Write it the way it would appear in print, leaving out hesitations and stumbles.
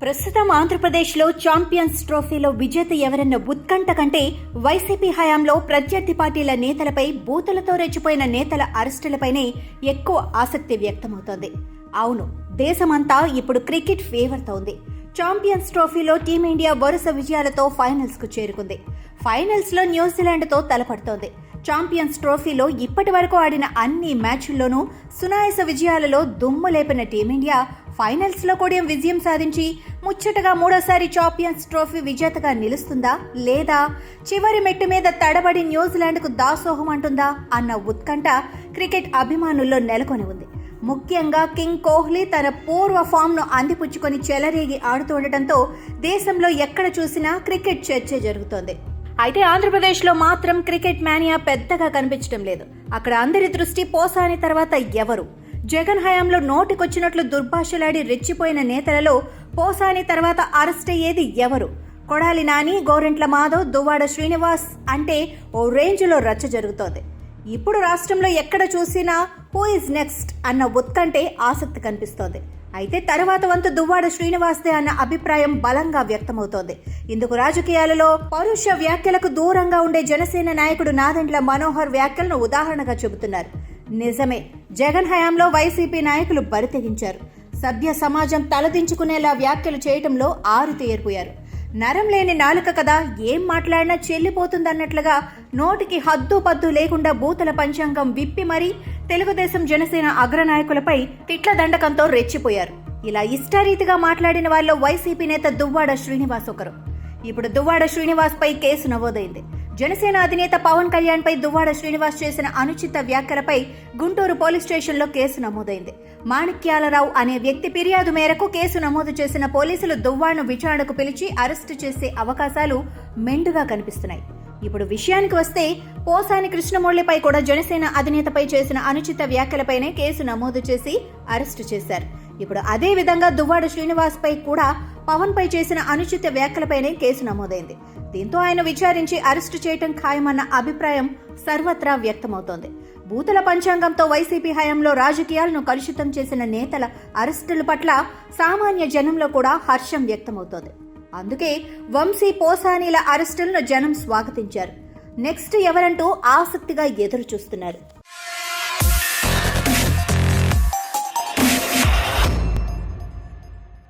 ప్రస్తుతం ఆంధ్రప్రదేశ్లో ఛాంపియన్స్ ట్రోఫీలో విజేత ఎవరన్న ఉత్కంఠ కంటే వైసీపీ హయాంలో ప్రత్యర్థి పార్టీల నేతలపై బూతులతో రెచ్చిపోయిన నేతల అరెస్టులపైనే ఎక్కువ ఆసక్తి వ్యక్తమవుతోంది. అవును, దేశమంతా ఇప్పుడు క్రికెట్ ఫేవర్తో ఉంది. ఛాంపియన్స్ ట్రోఫీలో టీమిండియా వరుస విజయాలతో ఫైనల్స్ కు చేరుకుంది. ఫైనల్స్ లో న్యూజిలాండ్తో తలపడుతోంది. ఛాంపియన్స్ ట్రోఫీలో ఇప్పటి వరకు ఆడిన అన్ని మ్యాచ్ల్లోనూ సునాయాస విజయాలలో దుమ్ము లేపిన టీమిండియా ఫైనల్స్ లో కూడా విజయం సాధించి ముచ్చటగా మూడోసారి ఛాంపియన్స్ ట్రోఫీ విజేతగా నిలుస్తుందా, లేదా చివరి మెట్టు మీద తడబడి న్యూజిలాండ్కు దాసోహం అంటుందా అన్న ఉత్కంఠ క్రికెట్ అభిమానుల్లో నెలకొని ఉంది. ముఖ్యంగా కింగ్ కోహ్లీ తన పూర్వ ఫామ్ను అందిపుచ్చుకొని చెలరేగి ఆడుతుండటంతో దేశంలో ఎక్కడ చూసినా క్రికెట్ చర్చ జరుగుతోంది. అయితే ఆంధ్రప్రదేశ్లో మాత్రం క్రికెట్ మేనియా పెద్దగా కనిపించడం లేదు. అక్కడ అందరి దృష్టి పోసాని తర్వాత ఎవరు? జగన్ హయాంలో నోటికొచ్చినట్లు దుర్భాషలాడి రెచ్చిపోయిన నేతలలో పోసాని తర్వాత అరెస్ట్ అయ్యేది ఎవరు? కొడాలి నాని, గోరెంట్ల మాధవ్, దువ్వాడ శ్రీనివాస్ అంటే ఓ రేంజ్లో రచ్చ జరుగుతోంది. ఇప్పుడు రాష్ట్రంలో ఎక్కడ చూసినా హూ ఇస్ నెక్స్ట్ అన్న ఉత్కంఠే ఆసక్తి కనిపిస్తోంది. అయితే తర్వాత వంతు దువ్వాడ శ్రీనివాస్దే అన్న అభిప్రాయం బలంగా వ్యక్తమవుతోంది. ఇందుకు రాజకీయాలలో పరుష వ్యాఖ్యలకు దూరంగా ఉండే జనసేన నాయకుడు నాదెండ్ల మనోహర్ వ్యాఖ్యలను ఉదాహరణగా చెబుతున్నారు. నిజమే, జగన్ హయాంలో వైసీపీ నాయకులు బరితెగించారు. సభ్య సమాజం తలదించుకునేలా వ్యాఖ్యలు చేయటంలో ఆరుతేరిపోయారు. నరం లేని నాలుక కదా, ఏం మాట్లాడినా చెల్లిపోతుందన్నట్లుగా నోటికి హద్దు పద్దు లేకుండా బూతల పంచాంగం విప్పి మరీ తెలుగుదేశం జనసేన అగ్రనాయకులపై తిట్ల దండకంతో రెచ్చిపోయారు. ఇలా ఇష్టారీతిగా మాట్లాడిన వాళ్ళలో వైసీపీ నేత దువ్వాడ శ్రీనివాస్ ఒకరు. ఇప్పుడు దువ్వాడ శ్రీనివాస్ పై కేసు నమోదైంది. జనసేన అధినేత పవన్ కళ్యాణ్ పై దువ్వాడ శ్రీనివాస్ చేసిన అనుచిత వ్యాఖ్యలపై గుంటూరు పోలీస్ స్టేషన్లో కేసు నమోదైంది. మాణిక్యాలరావు అనే వ్యక్తి ఫిర్యాదు మేరకు కేసు నమోదు చేసిన పోలీసులు దువ్వాడను విచారణకు పిలిచి అరెస్టు చేసే అవకాశాలు మెండుగా కనిపిస్తున్నాయి. ఇప్పుడు విషయానికి వస్తే పోసాని కృష్ణమూర్తిపై కూడా జనసేన అధినేతపై చేసిన అనుచిత వ్యాఖ్యలపైనే కేసు నమోదు చేసి అరెస్టు చేశారు. ఇప్పుడు అదే విధంగా దువ్వాడ శ్రీనివాస్ పై కూడా పవన్ పై చేసిన అనుచిత వ్యాఖ్యలపైనే కేసు నమోదైంది. దీంతో ఆయన విచారించి అరెస్టు చేయటం ఖాయమన్న అభిప్రాయం సర్వత్రా వ్యక్తమవుతోంది. బూతుల పంచాంగంతో వైసీపీ హయాంలో రాజకీయాలను కలుషితం చేసిన నేతల అరెస్టుల పట్ల సామాన్య జనంలో కూడా హర్షం వ్యక్తమవుతోంది. అందుకే వంశీ, పోసానీల అరెస్టులను జనం స్వాగతించారు. నెక్స్ట్ ఎవరంటూ ఆసక్తిగా ఎదురు చూస్తున్నారు.